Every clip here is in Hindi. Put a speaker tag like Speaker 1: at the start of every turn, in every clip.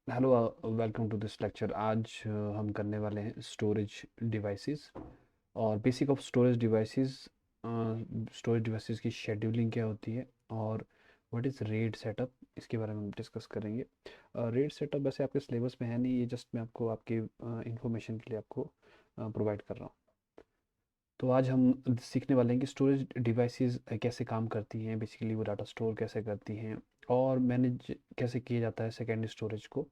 Speaker 1: Hello, welcome to this lecture. आज हम करने वाले हैं स्टोरेज डिवाइसेस और basic of storage devices. Storage devices की शेड्यूलिंग क्या होती है और व्हाट इज़ रेड सेटअप, इसके बारे में हम डिस्कस करेंगे। रेड सेटअप वैसे आपके सिलेबस में है नहीं, ये जस्ट मैं आपको आपके इंफॉर्मेशन के लिए आपको प्रोवाइड कर रहा हूँ। तो आज हम सीखने वाले हैं कि स्टोरेज डिवाइसेस कैसे काम करती हैं, बेसिकली वो डाटा स्टोर कैसे करती हैं और मैनेज कैसे किया जाता है सेकेंडरी स्टोरेज को,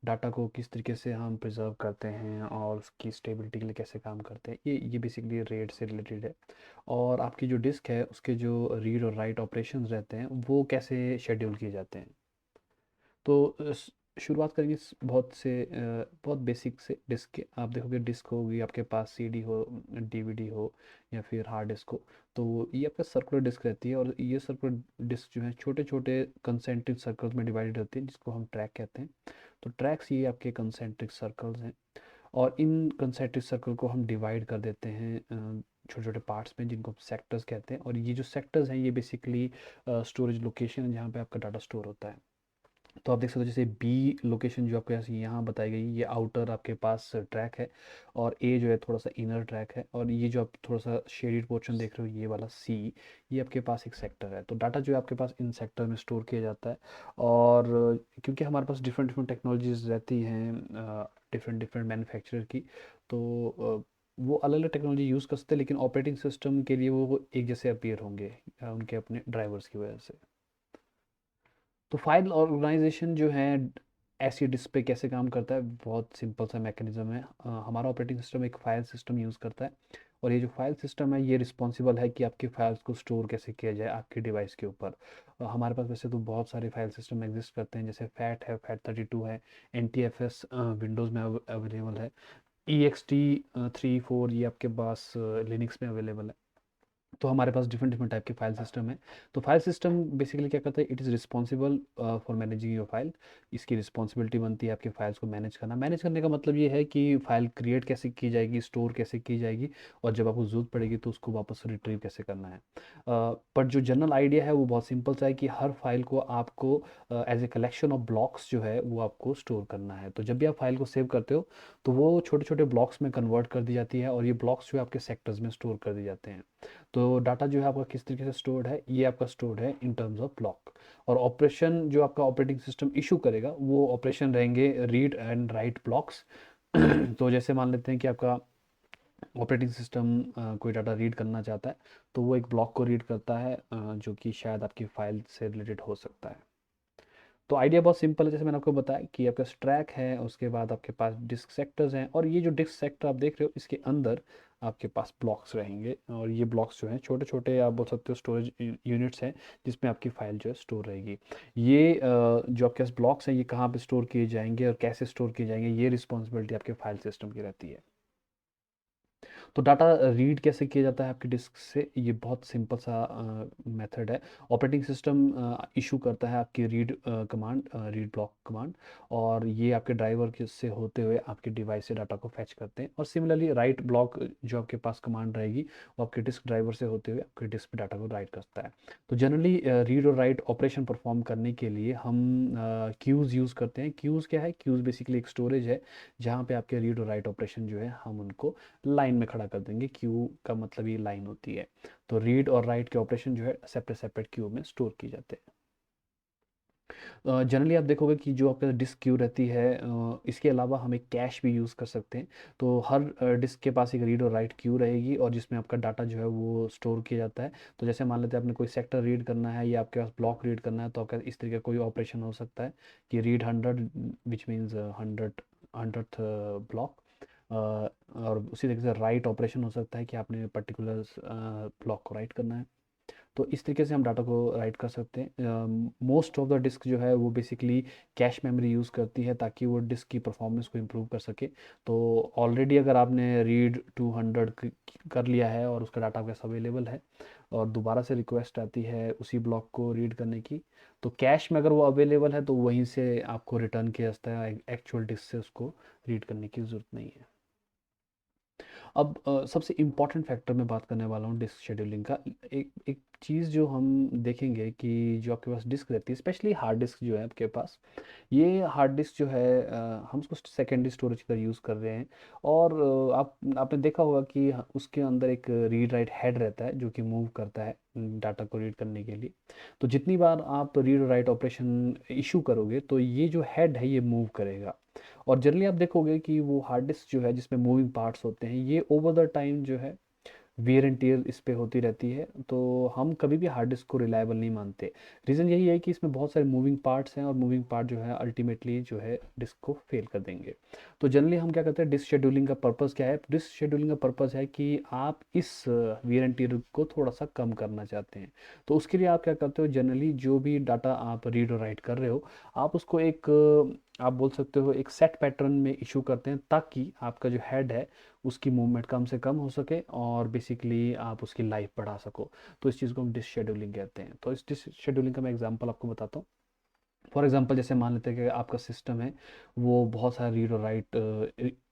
Speaker 1: डाटा को किस तरीके से हम प्रिजर्व करते हैं और उसकी स्टेबिलिटी के लिए कैसे काम करते हैं। ये बेसिकली रेट से रिलेटेड है। और आपकी जो डिस्क है उसके जो रीड और राइट ऑपरेशंस रहते हैं वो कैसे शेड्यूल किए जाते हैं। तो शुरुआत करेंगे बहुत बेसिक से डिस्क के। आप देखोगे डिस्क होगी, आपके पास सीडी हो, डीवीडी हो या फिर हार्ड डिस्क हो। तो ये आपका सर्कुलर डिस्क रहती है और ये सर्कुलर डिस्क जो है छोटे छोटे कंसेंट्रिक सर्कल्स में डिवाइडेड होती है, जिसको हम ट्रैक कहते हैं। तो ट्रैक्स ये आपके कंसेंट्रिक सर्कल्स हैं और इन कंसेंट्रिक सर्कल को हम डिवाइड कर देते हैं छोटे छोटे पार्ट्स में, जिनको हम सेक्टर्स कहते हैं। और ये जो सेक्टर्स हैं ये बेसिकली स्टोरेज लोकेशन है जहाँ पे आपका डाटा स्टोर होता है। तो आप देख सकते हो जैसे बी लोकेशन जो आपके यहाँ बताई गई, ये आउटर आपके पास ट्रैक है और ए जो है थोड़ा सा इनर ट्रैक है। और ये जो आप थोड़ा सा शेडेड पोर्शन देख रहे हो, ये वाला सी, ये आपके पास एक सेक्टर है। तो डाटा जो है आपके पास इन सेक्टर में स्टोर किया जाता है। और क्योंकि हमारे पास डिफरेंट डिफरेंट टेक्नोलॉजीज रहती हैं, डिफरेंट डिफरेंट मैन्युफैक्चरर की, तो वो अलग अलग टेक्नोलॉजी यूज़ कर सकते हैं, लेकिन ऑपरेटिंग सिस्टम के लिए वो एक जैसे अपीयर होंगे उनके अपने ड्राइवर्स की वजह से। तो फाइल ऑर्गेनाइजेशन जो है ऐसी डिस्क पे कैसे काम करता है, बहुत सिंपल सा मैकेनिज्म है। हमारा ऑपरेटिंग सिस्टम एक फाइल सिस्टम यूज़ करता है और ये जो फाइल सिस्टम है ये रिस्पॉन्सिबल है कि आपकी फाइल्स को स्टोर कैसे किया जाए आपके डिवाइस के ऊपर। हमारे पास वैसे तो बहुत सारे फाइल सिस्टम एग्जिस्ट करते हैं, जैसे फैट है, फैट 32 है, NTFS विंडोज़ में अवेलेबल है, EXT 3 4 ये आपके पास लिनक्स में अवेलेबल है। तो हमारे पास डिफरेंट डिफरेंट टाइप के फाइल सिस्टम है। तो फाइल सिस्टम बेसिकली क्या करता है, it is responsible for managing your file. इसकी रिस्पॉन्सिबिलिटी बनती है आपके फाइल्स को मैनेज करना। मैनेज करने का मतलब ये है कि फाइल क्रिएट कैसे की जाएगी, स्टोर कैसे की जाएगी और जब आपको ज़रूरत पड़ेगी तो उसको वापस रिट्रीव कैसे करना है। पर जो जनरल आइडिया है वो बहुत सिंपल सा है कि हर फाइल को आपको as a collection of blocks जो है वो आपको स्टोर करना है। तो जब भी आप फाइल को सेव करते हो तो वो छोटे छोटे ब्लॉक्स में कन्वर्ट कर दी जाती है और ये ब्लॉक्स जो है आपके सेक्टर्स में स्टोर कर दिए जाते हैं। तो डाटा जो है आपका किस तरीके से स्टोर्ड है, ये आपका स्टोर्ड है इन टर्म्स ऑफ ब्लॉक। और ऑपरेशन जो आपका ऑपरेटिंग सिस्टम इशू करेगा वो ऑपरेशन रहेंगे रीड एंड राइट ब्लॉक्स। तो जैसे मान लेते हैं कि आपका ऑपरेटिंग सिस्टम कोई डाटा रीड करना चाहता है, तो वो एक ब्लॉक को रीड करता है जो कि शायद आपकी फाइल से रिलेटेड हो सकता है। तो आइडिया बहुत सिंपल है, जैसे मैंने आपको बताया कि आपका स्ट्रैक है, उसके बाद आपके पास डिस्क सेक्टर्स हैं और ये जो डिस्क सेक्टर आप देख रहे हो इसके अंदर आपके पास ब्लॉक्स रहेंगे। और ये ब्लॉक्स जो हैं छोटे छोटे, आप बोल सकते हो स्टोरेज यूनिट्स हैं जिसमें आपकी फाइल जो है स्टोर रहेगी। ये जो आपके पास ब्लॉक्स हैं ये कहाँ पे स्टोर किए जाएंगे और कैसे स्टोर किए जाएंगे, ये रिस्पॉन्सिबिलिटी आपके फाइल सिस्टम की रहती है। तो डाटा रीड कैसे किया जाता है आपकी डिस्क से, ये बहुत सिंपल सा मेथड है। ऑपरेटिंग सिस्टम इशू करता है आपकी read command, read block command, और ये आपके ड्राइवर के से होते हुए आपके डिवाइस से डाटा को फैच करते हैं। और सिमिलरली राइट ब्लॉक जो आपके पास कमांड रहेगी वो आपके डिस्क ड्राइवर से होते हुए आपके डिस्क पे डाटा को राइट करता है। तो जनरली रीड और राइट ऑपरेशन परफॉर्म करने के लिए हम क्यूज़ यूज़ करते हैं। क्यूज़ क्या है, क्यूज़ बेसिकली एक स्टोरेज है जहाँ पे आपके रीड और राइट ऑपरेशन जो है हम उनको लाइन में खड़ा कर देंगे। क्यू का मतलब ये लाइन होती है। तो रीड और राइट के ऑपरेशन जो है सेपरेट सेपरेट क्यू में स्टोर किए जाते हैं। जनरली आप देखोगे कि जो आपका डिस्क क्यू रहती है, इसके अलावा हम एक कैश भी यूज़ कर सकते हैं। तो हर डिस्क के पास एक रीड और राइट क्यू रहेगी और जिसमें आपका डाटा जो है वो स्टोर किया जाता है। तो जैसे मान लेते हैं आपने कोई सेक्टर रीड करना है या आपके पास ब्लॉक रीड करना है, तो आपका इस तरीके का कोई ऑपरेशन हो सकता है कि read 100, which means 100th block. और उसी तरीके से राइट ऑपरेशन हो सकता है कि आपने पर्टिकुलर ब्लॉक को राइट करना है। तो इस तरीके से हम डाटा को राइट कर सकते हैं। मोस्ट ऑफ द डिस्क जो है वो बेसिकली कैश मेमोरी यूज़ करती है ताकि वो डिस्क की परफॉर्मेंस को इम्प्रूव कर सके। तो ऑलरेडी अगर आपने रीड 200 कर लिया है और उसका डाटा आपके पास अवेलेबल है और दोबारा से रिक्वेस्ट आती है उसी ब्लॉक को रीड करने की, तो कैश में अगर वो अवेलेबल है तो वहीं से आपको रिटर्न किया जाता है, एक्चुअल डिस्क से उसको रीड करने की ज़रूरत नहीं है। अब सबसे इम्पोर्टेंट फैक्टर मैं बात करने वाला हूँ डिस्क शेड्यूलिंग का। एक एक चीज़ जो हम देखेंगे कि जो आपके पास डिस्क रहती है, स्पेशली हार्ड डिस्क जो है आपके पास, ये हार्ड डिस्क जो है हम उसको सेकेंडरी स्टोरेज की तरह यूज़ कर रहे हैं। और आपने देखा होगा कि उसके अंदर एक रीड राइट हेड रहता है जो कि मूव करता है डाटा को रीड करने के लिए। तो जितनी बार आप रीड राइट ऑपरेशन इशू करोगे तो ये जो हेड है ये मूव करेगा। और जनरली आप देखोगे कि वो हार्ड डिस्क जो है जिसमें मूविंग पार्ट्स होते हैं, ये ओवर द टाइम जो है वियर एंड टियर इस पे होती रहती है। तो हम कभी भी हार्ड डिस्क को रिलायबल नहीं मानते। रीज़न यही है कि इसमें बहुत सारे मूविंग पार्ट्स हैं और मूविंग पार्ट जो है अल्टीमेटली जो है डिस्क को फेल कर देंगे। तो जनरली हम क्या करते हैं, डिस्क शेड्यूलिंग का पर्पज़ क्या है? डिस्क शेड्यूलिंग का पर्पज़ है कि आप इस वियर एंड टियर को थोड़ा सा कम करना चाहते हैं। तो उसके लिए आप क्या करते हो, जनरली जो भी डाटा आप रीड और राइट कर रहे हो, आप उसको एक आप बोल सकते हो एक सेट पैटर्न में इशू करते हैं, ताकि आपका जो हेड है उसकी मूवमेंट कम से कम हो सके और बेसिकली आप उसकी लाइफ बढ़ा सको। तो इस चीज़ को हम डिस्क शेड्यूलिंग कहते हैं। तो इस डिस्क शेड्यूलिंग का मैं एग्जांपल आपको बताता हूँ। फॉर एग्जांपल जैसे मान लेते हैं कि आपका सिस्टम है वो बहुत सारा रीड और राइट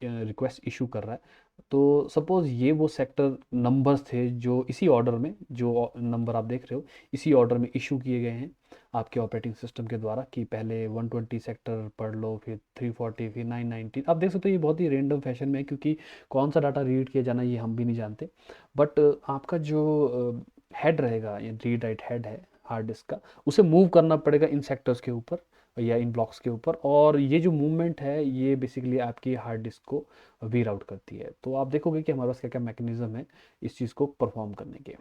Speaker 1: रिक्वेस्ट इशू कर रहा है। तो सपोज़ ये वो सेक्टर नंबर्स थे जो इसी ऑर्डर में, जो नंबर आप देख रहे हो इसी ऑर्डर में इशू किए गए हैं आपके ऑपरेटिंग सिस्टम के द्वारा, कि पहले 120 सेक्टर पढ़ लो, फिर 340, फिर 990। आप देख सकते हो ये बहुत ही रेंडम फैशन में है, क्योंकि कौन सा डाटा रीड किया जाना ये हम भी नहीं जानते। बट आपका जो हेड रहेगा, ये रीड राइट हेड है हार्ड डिस्क का, उसे मूव करना पड़ेगा इन सेक्टर्स के ऊपर या इन ब्लॉक्स के ऊपर। और ये जो मूवमेंट है ये बेसिकली आपकी हार्ड डिस्क को वीर आउट करती है। तो आप देखोगे कि हमारे पास क्या क्या मैकेनिज्म है इस चीज़ को परफॉर्म करने के।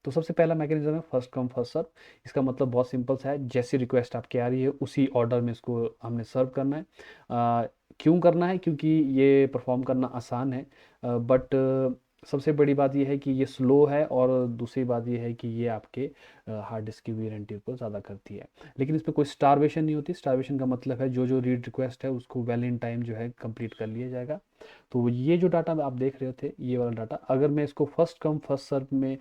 Speaker 1: तो सबसे पहला मैकेनिज्म है फर्स्ट कम फर्स्ट सर्व। इसका मतलब बहुत सिंपल सा है, जैसी रिक्वेस्ट आपकी आ रही है उसी ऑर्डर में इसको हमने सर्व करना है। क्यों करना है? क्योंकि ये परफॉर्म करना आसान है, बट सबसे बड़ी बात यह है कि ये स्लो है, और दूसरी बात यह है कि ये आपके हार्ड डिस्क की वारंटी को ज़्यादा करती है। लेकिन इसमें कोई स्टारवेशन नहीं होती। स्टारवेशन का मतलब है जो जो रीड रिक्वेस्ट है उसको वेल इन टाइम जो है कंप्लीट कर लिया जाएगा। तो ये जो डाटा आप देख रहे थे, ये वाला डाटा, अगर मैं इसको फर्स्ट कम फर्स्ट सर्व में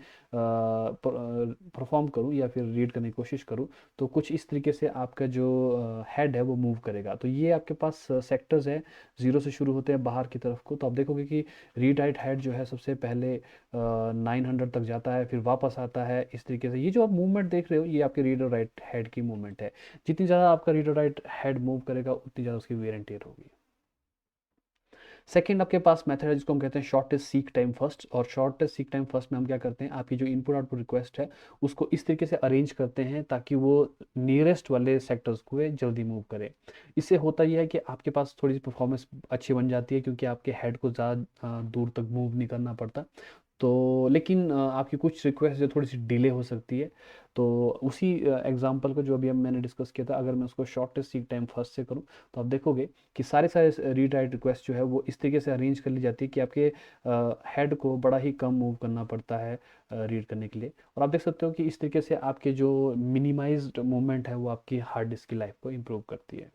Speaker 1: परफॉर्म करूं या फिर रीड करने की कोशिश करूं, तो कुछ इस तरीके से आपका जो हेड है वो मूव करेगा। तो ये आपके पास सेक्टर्स है, ज़ीरो से शुरू होते हैं बाहर की तरफ को। तो आप देखोगे कि रीड राइट हेड जो है सबसे पहले 900 तक जाता है, फिर वापस आता है। इस तरीके से ये जो आप मूवमेंट देख रहे हो ये आपके रीड और राइट हेड की मूवमेंट है। जितनी ज़्यादा आपका रीड और राइट हेड मूव करेगा उतनी ज़्यादा उसकी वेयर एंड टियर होगी। सेकंड आपके पास मेथड है जिसको हम कहते हैं शॉर्टेस्ट सीक टाइम फर्स्ट। और शॉर्टेस्ट सीक टाइम फर्स्ट में हम क्या करते हैं, आपकी जो इनपुट आउटपुट रिक्वेस्ट है उसको इस तरीके से अरेंज करते हैं ताकि वो नियरेस्ट वाले सेक्टर्स को ये जल्दी मूव करे। इससे होता यह है कि आपके पास थोड़ी सी परफॉर्मेंस अच्छी बन जाती है, क्योंकि आपके हेड को ज़्यादा दूर तक मूव नहीं करना पड़ता। तो लेकिन आपकी कुछ रिक्वेस्ट जो थोड़ी सी डिले हो सकती है। तो उसी एग्जांपल को जो अभी मैंने डिस्कस किया था, अगर मैं उसको शॉर्टेस्ट सीक टाइम फर्स्ट से करूं, तो आप देखोगे कि सारे सारे रीड राइट रिक्वेस्ट जो है वो इस तरीके से अरेंज कर ली जाती है कि आपके हेड को बड़ा ही कम मूव करना पड़ता है रीड करने के लिए। और आप देख सकते हो कि इस तरीके से आपके जो मिनिमाइज्ड मूवमेंट है वो आपकी हार्ड डिस्क की लाइफ को इम्प्रूव करती है।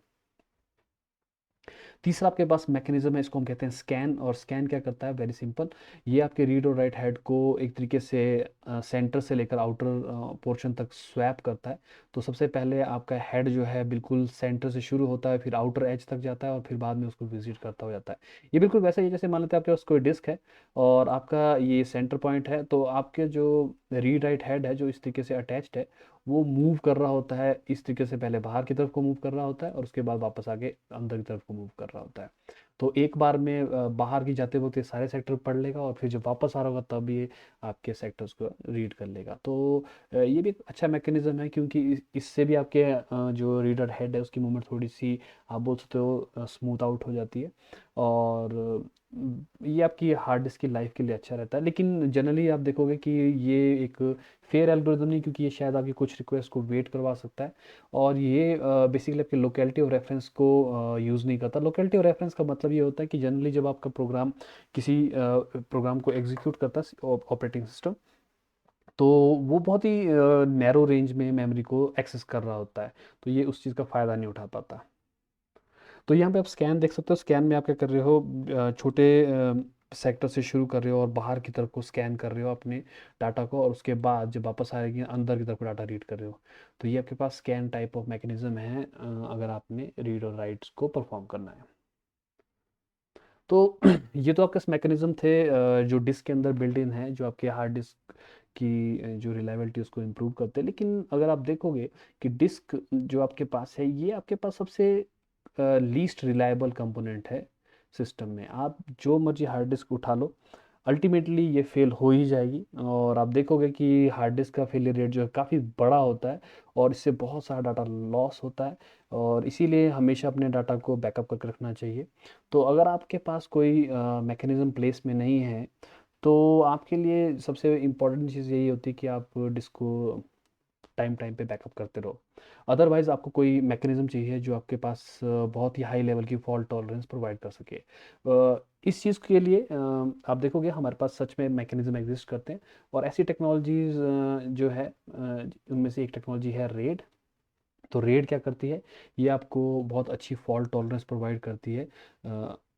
Speaker 1: तीसरा आपके पास मैकेनिज्म है, इसको हम कहते हैं स्कैन। और स्कैन क्या करता है? वेरी सिंपल, ये आपके रीड और राइट हेड को एक तरीके से सेंटर से लेकर आउटर पोर्शन तक स्वैप करता है। तो सबसे पहले आपका हेड जो है बिल्कुल सेंटर से शुरू होता है, फिर आउटर एज तक जाता है, और फिर बाद में उसको विजिट करता हो जाता है। ये बिल्कुल वैसा ही है जैसे मान लेते हैं आपके पास कोई डिस्क है और आपका ये सेंटर पॉइंट है, तो आपके जो रीड राइट हेड है जो इस तरीके से अटैच्ड है, वो मूव कर रहा होता है इस तरीके से, पहले बाहर की तरफ को मूव कर रहा होता है और उसके बाद वापस आके अंदर की तरफ को मूव कर रहा होता है। तो एक बार में बाहर की जाते वक्त ये सारे सेक्टर पढ़ लेगा, और फिर जब वापस आ रहा होगा तब ये आपके सेक्टर्स को रीड कर लेगा। तो ये भी एक अच्छा मैकेनिज्म है, क्योंकि इससे भी आपके जो रीडर हेड है उसकी मूवमेंट थोड़ी सी आप बोल सकते हो स्मूथ आउट हो जाती है। और ये आपकी हार्ड डिस्क की लाइफ के लिए अच्छा रहता है। लेकिन जनरली आप देखोगे कि ये एक फेयर एल्गोरिदम नहीं, क्योंकि ये शायद आपकी कुछ रिक्वेस्ट को वेट करवा सकता है। और ये बेसिकली आपके लोकेलिटी ऑफ रेफरेंस को यूज़ नहीं करता। लोकेलिटी ऑफ रेफरेंस का मतलब ये होता है कि जनरली जब आपका प्रोग्राम किसी प्रोग्राम को एग्जीक्यूट करता है ऑपरेटिंग सिस्टम, तो वो बहुत ही नैरो रेंज में मेमोरी को एक्सेस कर रहा होता है। तो ये उस चीज़ का फ़ायदा नहीं उठा पाता। तो यहाँ पे आप स्कैन देख सकते हो। स्कैन में आप क्या कर रहे हो, छोटे सेक्टर से शुरू कर रहे हो और बाहर की तरफ को स्कैन कर रहे हो अपने डाटा को, और उसके बाद जब वापस आएगी अंदर की तरफ को डाटा रीड कर रहे हो। तो ये आपके पास स्कैन टाइप ऑफ मैकेनिज्म है अगर आपने रीड और राइट्स को परफॉर्म करना है। तो ये तो आपके मैकेनिज्म थे जो डिस्क के अंदर बिल्ट इन है, जो आपके हार्ड डिस्क की जो रिलायबिलिटी उसको इम्प्रूव करते हैं। लेकिन अगर आप देखोगे कि डिस्क जो आपके पास है, ये आपके पास सबसे लीस्ट रिलायबल कंपोनेंट है सिस्टम में। आप जो मर्जी हार्ड डिस्क उठा लो, अल्टीमेटली ये फेल हो ही जाएगी। और आप देखोगे कि हार्ड डिस्क का फेलियर रेट जो है काफ़ी बड़ा होता है, और इससे बहुत सारा डाटा लॉस होता है। और इसीलिए हमेशा अपने डाटा को बैकअप करके रखना चाहिए। तो अगर आपके पास कोई मैकेनिज़्म प्लेस में नहीं है, तो आपके लिए सबसे इम्पोर्टेंट चीज़ यही होती है कि आप डिस्क को टाइम टाइम पे बैकअप करते रहो। अदरवाइज़ आपको कोई मैकेनिज़्म चाहिए जो आपके पास बहुत ही हाई लेवल की फॉल्ट टॉलरेंस प्रोवाइड कर सके। इस चीज़ के लिए आप देखोगे हमारे पास सच में मैकेनिज़्म एग्जिस्ट करते हैं। और ऐसी टेक्नोलॉजीज़ जो है उनमें से एक टेक्नोलॉजी है रेड। तो रेड क्या करती है, ये आपको बहुत अच्छी फॉल्ट टॉलरेंस प्रोवाइड करती है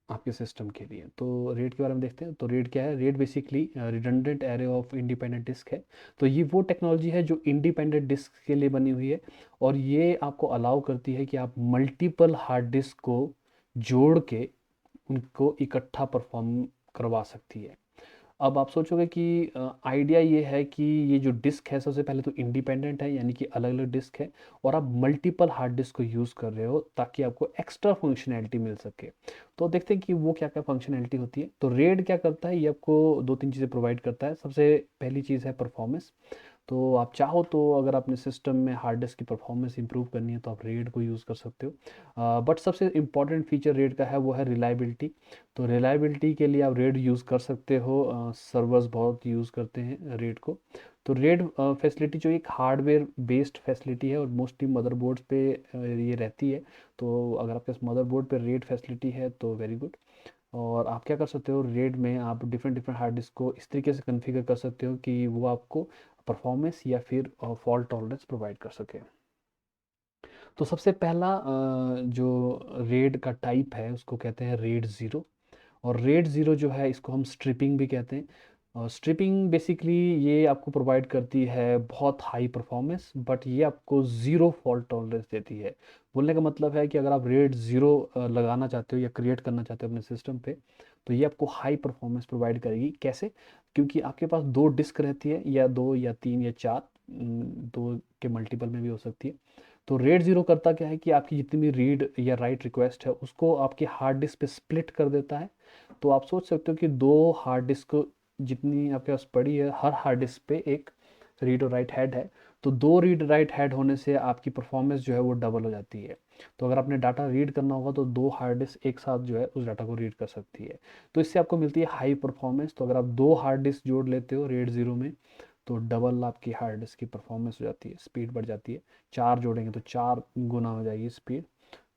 Speaker 1: आपके सिस्टम के लिए। तो रेड के बारे में देखते हैं। तो रेड क्या है? RAID basically redundant array of independent disk है। तो ये वो टेक्नोलॉजी है जो इंडिपेंडेंट डिस्क के लिए बनी हुई है, और ये आपको अलाउ करती है कि आप मल्टीपल हार्ड डिस्क को जोड़ के उनको इकट्ठा परफॉर्म करवा सकती है। अब आप सोचोगे कि आइडिया ये है कि ये जो डिस्क है सबसे पहले तो इंडिपेंडेंट है, यानी कि अलग अलग डिस्क है, और आप मल्टीपल हार्ड डिस्क को यूज़ कर रहे हो ताकि आपको एक्स्ट्रा फंक्शनैलिटी मिल सके। तो देखते हैं कि वो क्या क्या फंक्शनैलिटी होती है। तो रेड क्या करता है, ये आपको दो तीन चीज़ें प्रोवाइड करता है। सबसे पहली चीज़ है परफॉर्मेंस। तो आप चाहो तो अगर अपने सिस्टम में हार्ड डिस्क की परफॉर्मेंस इंप्रूव करनी है तो आप रेड को यूज़ कर सकते हो। बट सबसे इम्पॉर्टेंट फीचर रेड का है वो है रिलायबिलिटी। तो रिलायबिलिटी के लिए आप रेड यूज़ कर सकते हो। सर्वर्स बहुत यूज़ करते हैं रेड को। तो रेड फैसिलिटी जो एक हार्डवेयर बेस्ड फैसिलिटी है, और मोस्टली मदरबोर्ड्स पे ये रहती है। तो अगर आपके पास मदरबोर्ड पे रेड फैसिलिटी है तो वेरी गुड। और आप क्या कर सकते हो, रेड में आप डिफरेंट डिफरेंट हार्ड डिस्क को इस तरीके से कॉन्फ़िगर कर सकते हो कि वो आपको परफॉर्मेंस या फिर फॉल्ट टॉलरेंस प्रोवाइड कर सके। तो सबसे पहला जो रेड का टाइप है उसको कहते हैं रेड ज़ीरो। और रेड ज़ीरो जो है इसको हम स्ट्रिपिंग भी कहते हैं। और स्ट्रिपिंग बेसिकली ये आपको प्रोवाइड करती है बहुत हाई परफॉर्मेंस, बट ये आपको ज़ीरो फॉल्ट टॉलरेंस देती है। बोलने का मतलब है कि अगर आप रेड ज़ीरो लगाना चाहते हो या क्रिएट करना चाहते हो अपने सिस्टम पे, तो ये आपको हाई परफॉर्मेंस प्रोवाइड करेगी। कैसे? क्योंकि आपके पास दो डिस्क रहती है, या दो या तीन या चार, दो के मल्टीपल में भी हो सकती है। तो रेड ज़ीरो करता क्या है कि आपकी जितनी भी रीड या राइट रिक्वेस्ट है उसको आपके हार्ड डिस्क पे स्प्लिट कर देता है। तो आप सोच सकते हो कि दो हार्ड डिस्क जितनी आपके पास पड़ी है, हर हार्ड डिस्क पे एक रीड और राइट हेड है। तो दो रीड राइट हेड होने से आपकी परफॉर्मेंस जो है वो डबल हो जाती है। तो अगर आपने डाटा रीड करना होगा तो दो हार्ड डिस्क एक साथ जो है उस डाटा को रीड कर सकती है। तो इससे आपको मिलती है हाई परफॉर्मेंस। तो अगर आप दो हार्ड डिस्क जोड़ लेते हो रेड ज़ीरो में, तो डबल आपकी हार्ड डिस्क की परफॉर्मेंस हो जाती है, स्पीड बढ़ जाती है। चार जोड़ेंगे तो चार गुना हो जाएगी स्पीड।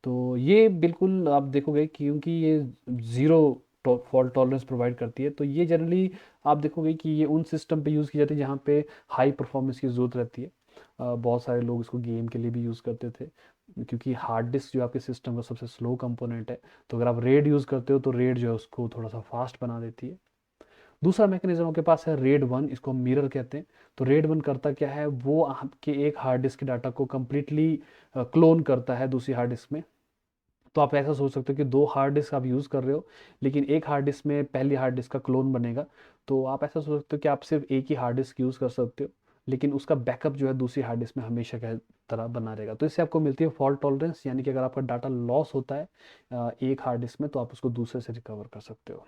Speaker 1: तो ये बिल्कुल आप देखोगे कि क्योंकि ये ज़ीरो फॉल्ट टॉलरेंस प्रोवाइड करती है, तो ये जनरली आप देखोगे कि ये उन सिस्टम पे यूज़ की जाती है जहाँ पे हाई परफॉर्मेंस की ज़रूरत रहती है। बहुत सारे लोग इसको गेम के लिए भी यूज़ करते थे, क्योंकि हार्ड डिस्क जो आपके सिस्टम का सबसे स्लो कंपोनेंट है। तो अगर आप रेड यूज़ करते हो तो रेड जो है उसको थोड़ा सा फास्ट बना देती है। दूसरा मैकेनिज्म आपके पास है रेड वन, इसको हम मिरर कहते हैं। तो रेड वन करता क्या है, वो आपके एक हार्ड डिस्क के डाटा को कम्प्लीटली क्लोन करता है दूसरी हार्ड डिस्क में। तो आप ऐसा सोच सकते हो कि दो हार्ड डिस्क आप यूज़ कर रहे हो, लेकिन एक हार्ड डिस्क में पहली हार्ड डिस्क का क्लोन बनेगा। तो आप ऐसा सोच सकते हो कि आप सिर्फ एक ही हार्ड डिस्क यूज़ कर सकते हो, लेकिन उसका बैकअप जो है दूसरी हार्ड डिस्क में हमेशा की तरह बना रहेगा। तो इससे आपको मिलती है फॉल्ट टॉलरेंस, यानी कि अगर आपका डाटा लॉस होता है एक हार्ड डिस्क में, तो आप उसको दूसरे से रिकवर कर सकते हो।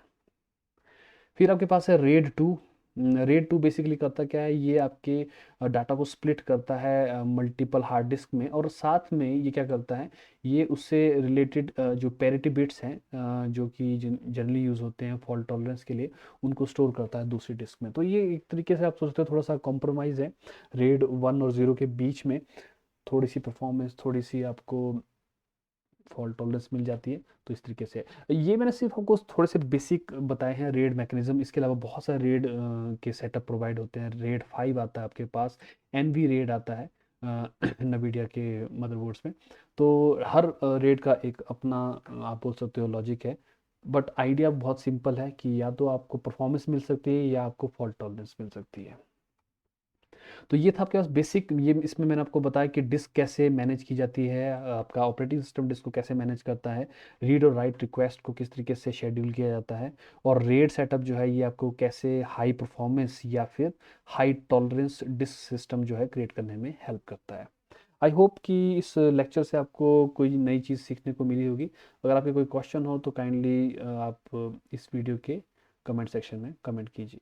Speaker 1: फिर आपके पास है RAID two. RAID two basically करता क्या है, ये आपके डाटा को स्प्लिट करता है मल्टीपल हार्ड डिस्क में, और साथ में ये क्या करता है, ये उससे रिलेटेड जो पैरिटी बिट्स हैं जो कि जनरली यूज़ होते हैं फॉल्ट टॉलरेंस के लिए, उनको स्टोर करता है दूसरी डिस्क में। तो ये एक तरीके से आप सोचते हो थोड़ा सा कॉम्प्रोमाइज़ है रेड वन और ज़ीरो के बीच में। थोड़ी सी परफॉर्मेंस, थोड़ी सी आपको फॉल्ट टॉलरेंस मिल जाती है। तो इस तरीके से ये मैंने सिर्फ आपको थोड़े से बेसिक बताए हैं रेड मैकेनिज्म। इसके अलावा बहुत सारे रेड के सेटअप प्रोवाइड होते हैं। रेड फाइव आता है आपके पास, एनवी रेड आता है नवीडिया के मदरबोर्ड्स में। तो हर रेड का एक अपना आप बोल सकते हो लॉजिक है। बट आइडिया बहुत सिंपल है कि या तो आपको परफॉर्मेंस मिल सकती है या आपको फॉल्ट टॉलरेंस मिल सकती है। तो ये था आपके पास बेसिक, ये इसमें मैंने आपको बताया कि डिस्क कैसे मैनेज की जाती है, आपका ऑपरेटिंग सिस्टम डिस्क को कैसे मैनेज करता है, रीड और राइट रिक्वेस्ट को किस तरीके से शेड्यूल किया जाता है, और रेड सेटअप जो है ये आपको कैसे हाई परफॉर्मेंस या फिर हाई टॉलरेंस डिस्क सिस्टम जो है क्रिएट करने में हेल्प करता है। आई होप कि इस लेक्चर से आपको कोई नई चीज़ सीखने को मिली होगी। अगर आपके कोई क्वेश्चन हो तो काइंडली आप इस वीडियो के कमेंट सेक्शन में कमेंट कीजिए।